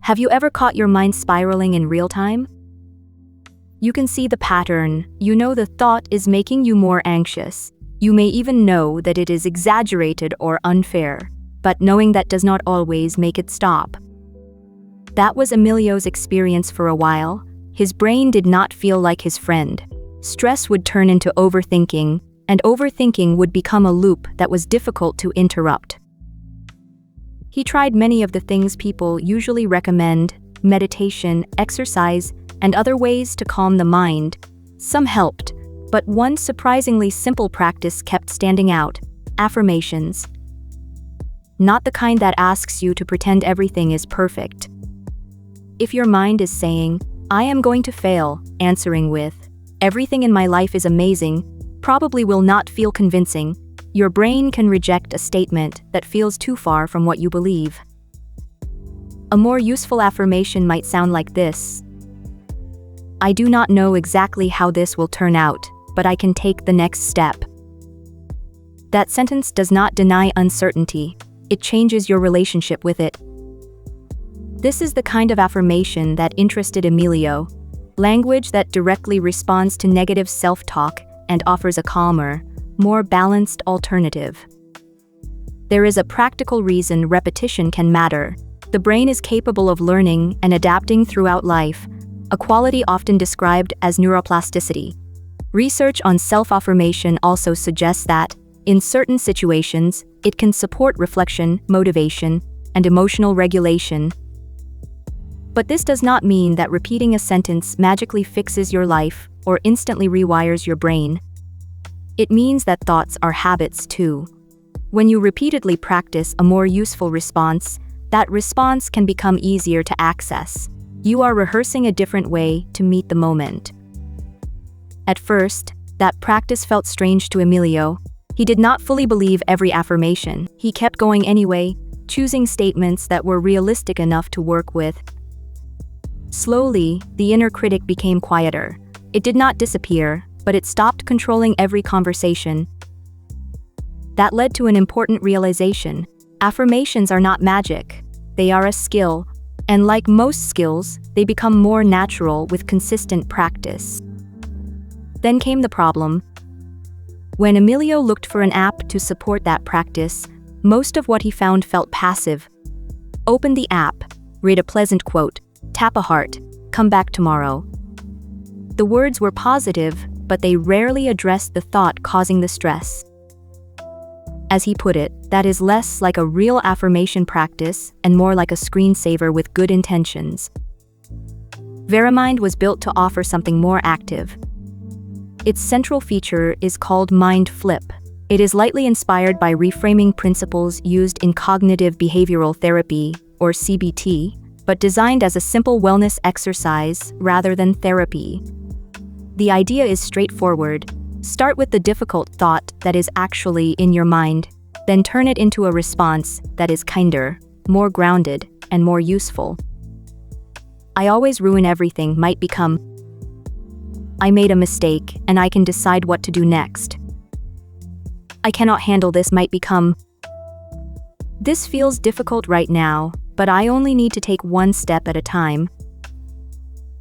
Have you ever caught your mind spiraling in real time? You can see the pattern. You know the thought is making you more anxious. You may even know that it is exaggerated or unfair, but knowing that does not always make it stop. That was Emilio's experience for a while. His brain did not feel like his friend. Stress would turn into overthinking, and overthinking would become a loop that was difficult to interrupt. He tried many of the things people usually recommend: meditation, exercise, and other ways to calm the mind. Some helped, but one surprisingly simple practice kept standing out: affirmations. Not the kind that asks you to pretend everything is perfect. If your mind is saying, "I am going to fail," answering with, "Everything in my life is amazing," probably will not feel convincing. Your brain can reject a statement that feels too far from what you believe. A more useful affirmation might sound like this: "I do not know exactly how this will turn out, but I can take the next step." That sentence does not deny uncertainty. It changes your relationship with it. This is the kind of affirmation that interested Emilio, language that directly responds to negative self-talk and offers a calmer, more balanced alternative. There is a practical reason repetition can matter. The brain is capable of learning and adapting throughout life, a quality often described as neuroplasticity. Research on self-affirmation also suggests that, in certain situations, it can support reflection, motivation, and emotional regulation. But this does not mean that repeating a sentence magically fixes your life or instantly rewires your brain. It means that thoughts are habits too. When you repeatedly practice a more useful response, that response can become easier to access. You are rehearsing a different way to meet the moment. At first, that practice felt strange to Emilio. He did not fully believe every affirmation. He kept going anyway, choosing statements that were realistic enough to work with. Slowly, the inner critic became quieter. It did not disappear, but it stopped controlling every conversation. That led to an important realization: affirmations are not magic. They are a skill, and like most skills, they become more natural with consistent practice. Then came the problem. When Emilio looked for an app to support that practice, most of what he found felt passive. Open the app, read a pleasant quote, tap a heart, come back tomorrow. The words were positive, but they rarely addressed the thought causing the stress. As he put it, that is less like a real affirmation practice and more like a screensaver with good intentions. VeraMind was built to offer something more active. Its central feature is called Mind Flip. It is lightly inspired by reframing principles used in cognitive behavioral therapy, or CBT, but designed as a simple wellness exercise rather than therapy. The idea is straightforward. Start with the difficult thought that is actually in your mind, then turn it into a response that is kinder, more grounded, and more useful. "I always ruin everything" might become, "I made a mistake and I can decide what to do next." "I cannot handle this" might become, "This feels difficult right now, but I only need to take one step at a time."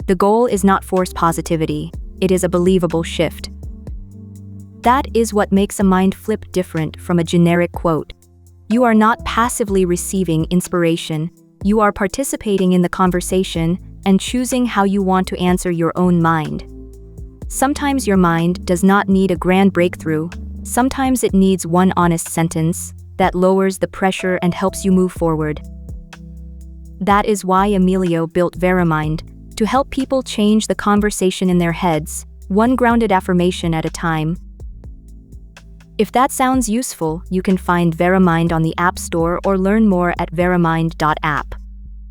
The goal is not forced positivity. It is a believable shift. That is what makes a mind flip different from a generic quote. You are not passively receiving inspiration. You are participating in the conversation and choosing how you want to answer your own mind. Sometimes your mind does not need a grand breakthrough. Sometimes it needs one honest sentence that lowers the pressure and helps you move forward. That is why Emilio built VeraMind, to help people change the conversation in their heads, one grounded affirmation at a time. If that sounds useful, you can find VeraMind on the App Store or learn more at veramind.app.